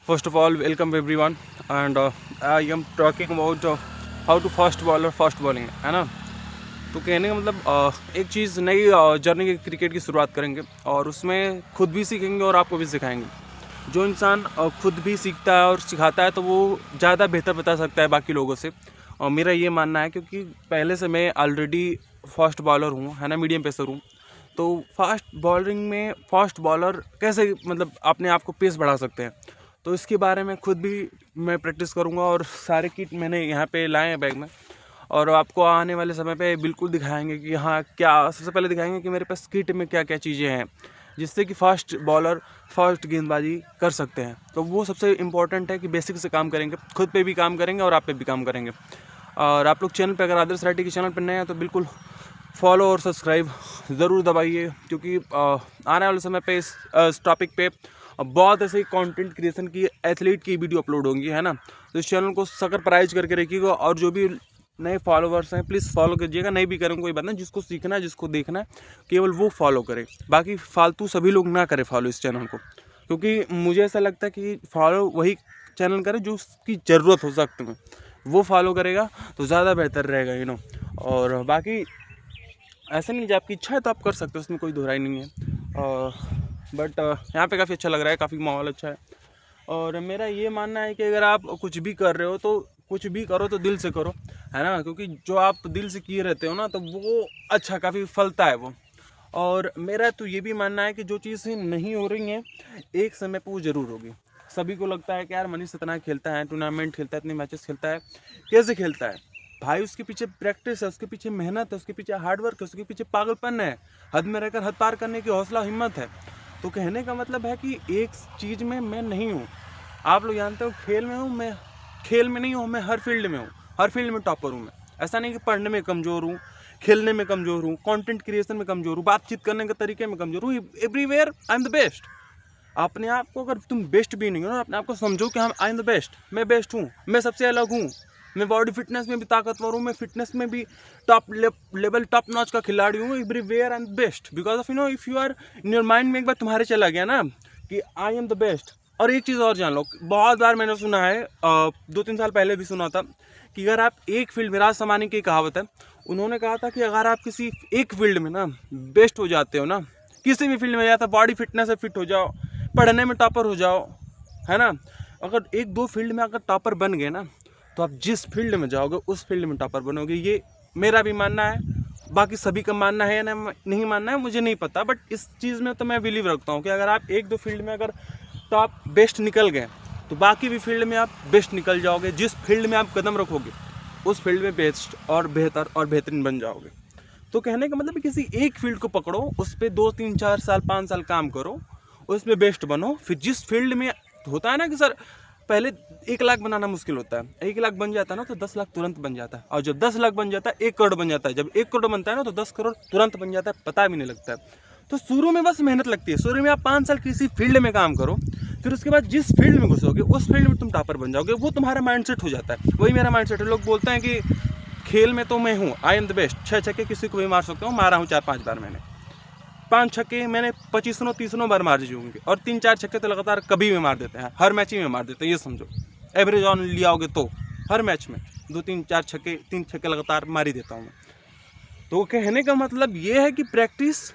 First of all, welcome everyone, and I am talking about how to fast ball और fast bowling, है ना। तो कहने का मतलब एक चीज़ नई जर्नी की क्रिकेट की शुरुआत करेंगे और उसमें खुद भी सीखेंगे और आपको भी सिखाएंगे। जो इंसान खुद भी सीखता है और सिखाता है तो वो ज़्यादा बेहतर बता सकता है बाकी लोगों से। और मेरा ये मानना है, क्योंकि पहले से मैं ऑलरेडी फास्ट बॉलर हूँ, है ना, मीडियम पेसर हूँ। तो फास्ट बॉलिंग में फास्ट बॉलर कैसे मतलब अपने आप को पेस बढ़ा सकते हैं, तो इसके बारे में खुद भी मैं प्रैक्टिस करूँगा। और सारे किट मैंने यहाँ पे लाए हैं बैग में, और आपको आने वाले समय पे बिल्कुल दिखाएंगे कि हाँ क्या, सबसे पहले दिखाएंगे कि मेरे पास किट में क्या क्या चीज़ें हैं जिससे कि फास्ट बॉलर फास्ट गेंदबाजी कर सकते हैं। तो वो सबसे इम्पोर्टेंट है कि बेसिक से काम करेंगे, खुद पे भी काम करेंगे और आप पे भी काम करेंगे। और आप लोग चैनल पे अगर आदर्श राठी के चैनल पर नए हैं तो बिल्कुल फॉलो और सब्सक्राइब ज़रूर दबाइए, क्योंकि आने वाले समय पे इस टॉपिक पे बहुत ऐसे कंटेंट क्रिएशन की एथलीट की वीडियो अपलोड होंगी, है ना। तो इस चैनल को सकर प्राइज करके रखिएगा, और जो भी नए फॉलोवर्स हैं प्लीज़ फॉलो कीजिएगा। नहीं भी करें कोई बात नहीं, जिसको सीखना है जिसको देखना है केवल वो फॉलो करे, बाकी फालतू सभी लोग ना करें फॉलो इस चैनल को। क्योंकि मुझे ऐसा लगता है कि फॉलो वही चैनल करे जो उसकी ज़रूरत हो सकती है, वो फॉलो करेगा तो ज़्यादा बेहतर रहेगा। और बाकी ऐसा नहीं, जब आपकी इच्छा है तो आप कर सकते हो, उसमें कोई दोहराई नहीं है। बट यहाँ पे काफ़ी अच्छा लग रहा है, काफ़ी माहौल अच्छा है। और मेरा ये मानना है कि अगर आप कुछ भी कर रहे हो तो कुछ भी करो तो दिल से करो, है ना। क्योंकि जो आप दिल से किए रहते हो ना, तो वो अच्छा काफ़ी फलता है वो। और मेरा तो ये भी मानना है कि जो चीज़ें नहीं हो रही हैं एक समय पर वो ज़रूर होगी। सभी को लगता है कि यार मनीष इतना खेलता है, टूर्नामेंट खेलता है, इतने मैचेस खेलता है, कैसे खेलता है भाई? उसके पीछे प्रैक्टिस है, उसके पीछे मेहनत है, उसके पीछे हार्डवर्क है, उसके पीछे पागलपन है, हद में रहकर हद पार करने की हौसला हिम्मत है। तो कहने का मतलब है कि एक चीज़ में मैं नहीं हूँ। आप लोग जानते हो खेल में हूँ मैं, खेल में नहीं हूँ मैं, हर फील्ड में हूँ, हर फील्ड में टॉपर हूँ मैं। ऐसा नहीं कि पढ़ने में कमज़ोर हूँ, खेलने में कमज़ोर हूँ, कंटेंट क्रिएशन में कमज़ोर हूँ, बातचीत करने के तरीके में कमज़ोर हूँ। Everywhere I am the best. अपने आप को, अगर तुम बेस्ट भी नहीं हो ना, अपने आप को समझो कि हम आई एम द बेस्ट, मैं बेस्ट हूँ, मैं सबसे अलग हूँ, मैं बॉडी फिटनेस में भी ताकतवर हूँ, मैं फिटनेस में भी टॉप लेवल टॉप नॉच का खिलाड़ी हूँ। Everywhere I am best because of if you are in your mind में एक बार तुम्हारे चला गया ना कि आई एम द बेस्ट। और एक चीज़ और जान लो, बहुत बार मैंने सुना है, 2-3 साल पहले भी सुना था कि अगर आप एक फील्ड में, राज समानी की कहावत है, उन्होंने कहा था कि अगर आप किसी एक फील्ड में ना बेस्ट हो जाते हो ना, किसी भी फील्ड में जाता, बॉडी फिटनेस से फिट हो जाओ, पढ़ने में टॉपर हो जाओ, है ना, अगर 1-2 फील्ड में अगर टॉपर बन गए ना, तो आप जिस फील्ड में जाओगे उस फील्ड में टॉपर बनोगे। ये मेरा भी मानना है, बाकी सभी का मानना है या नहीं मानना है मुझे नहीं पता, बट इस चीज़ में तो मैं बिलीव रखता हूँ कि अगर आप 1-2 फील्ड में अगर टॉप बेस्ट निकल गए तो बाकी भी फील्ड में आप बेस्ट निकल जाओगे। जिस फील्ड में आप कदम रखोगे उस फील्ड में बेस्ट और बेहतर और बेहतरीन बन जाओगे। तो कहने का मतलब किसी एक फील्ड को पकड़ो, उस पर 2-3-4 साल 5 साल काम करो, उसमें बेस्ट बनो। फिर जिस फील्ड में होता है ना कि सर पहले 1 लाख बनाना मुश्किल होता है, 1 लाख बन जाता है ना तो 10 लाख तुरंत बन जाता है, और जब 10 लाख बन जाता है 1 करोड़ बन जाता है, जब 1 करोड़ बनता है ना तो 10 करोड़ तुरंत बन जाता है, पता भी नहीं लगता है। तो शुरू में बस मेहनत लगती है, शुरू में आप 5 साल किसी फील्ड में काम करो, फिर उसके बाद जिस फील्ड में घुसोगे उस फील्ड में तुम टॉपर बन जाओगे, वो तुम्हारा माइंडसेट हो जाता है। वही मेरा माइंडसेट है। लोग बोलते हैं कि खेल में तो मैं हूँ, आई एम द बेस्ट, 6 छक्के किसी को भी मार सकता हूँ, मारा हूँ 4-5 बार मैंने, 5 छक्के मैंने 25-30 बार मार दिए होंगे, और 3-4 छक्के तो लगातार कभी भी मार देते हैं, हर मैच ही में मार देते हैं। ये समझो, एवरेज ऑन लिया होगे तो हर मैच में 2-3-4 छक्के, 3 छक्के लगातार मार ही देता हूँ मैं। तो कहने का मतलब ये है कि प्रैक्टिस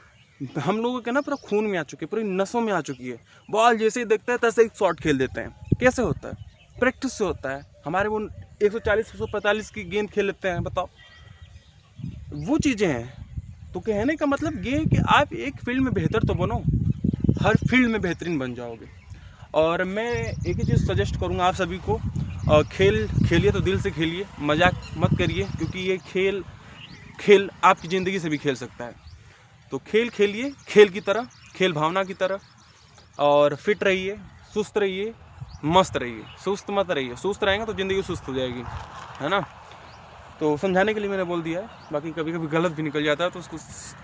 हम लोगों के ना पूरा खून में आ चुकी है, पूरी नसों में आ चुकी है। बॉल जैसे ही देखता है तैसे ही शॉट खेल देते हैं। कैसे होता है? प्रैक्टिस से होता है। हमारे वो 140-145 की गेंद खेल लेते हैं, बताओ, वो चीज़ें हैं। तो कहने का मतलब ये है कि आप एक फील्ड में बेहतर तो बनो, हर फील्ड में बेहतरीन बन जाओगे। और मैं एक ही चीज़ सजेस्ट करूँगा आप सभी को, खेल खेलिए तो दिल से खेलिए, मजाक मत करिए, क्योंकि ये खेल आपकी ज़िंदगी से भी खेल सकता है। तो खेल खेलिए, खेल की तरह, खेल भावना की तरह, और फिट रहिए, सुस्त रहिए, मस्त रहिए, सुस्त मत रहिए। सुस्त रहेंगे तो ज़िंदगी सुस्त हो जाएगी, है ना। तो समझाने के लिए मैंने बोल दिया है, बाकी कभी कभी गलत भी निकल जाता है तो उसको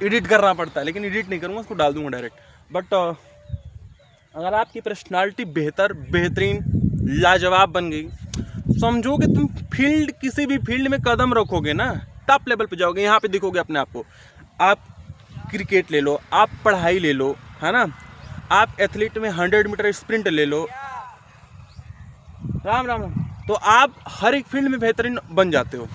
एडिट करना पड़ता है, लेकिन एडिट नहीं करूँगा, उसको डाल दूँगा डायरेक्ट। बट अगर आपकी पर्सनालिटी बेहतरीन लाजवाब बन गई, समझो कि तुम किसी भी फील्ड में कदम रखोगे ना, टॉप लेवल पे जाओगे। यहाँ पे देखोगे अपने आप को। आप क्रिकेट ले लो, आप पढ़ाई ले लो, है ना, आप एथलीट में 100 मीटर स्प्रिंट ले लो, राम राम राम। तो आप हर एक फील्ड में बेहतरीन बन जाते हो,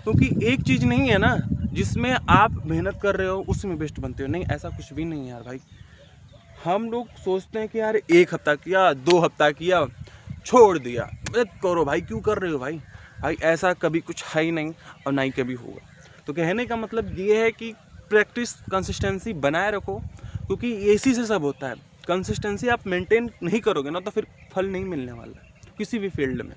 क्योंकि एक चीज़ नहीं है ना जिसमें आप मेहनत कर रहे हो उसमें बेस्ट बनते हो। नहीं, ऐसा कुछ भी नहीं है यार भाई। हम लोग सोचते हैं कि यार 1 हफ्ता किया, 2 हफ्ता किया, छोड़ दिया। मत करो भाई, क्यों कर रहे हो भाई? भाई ऐसा कभी कुछ है ही नहीं और ना ही कभी होगा। तो कहने का मतलब ये है कि प्रैक्टिस, कंसिस्टेंसी बनाए रखो, क्योंकि इसी से सब होता है। कंसिस्टेंसी आप मेंटेन नहीं करोगे ना तो फिर फल नहीं मिलने वाला है किसी भी फील्ड में।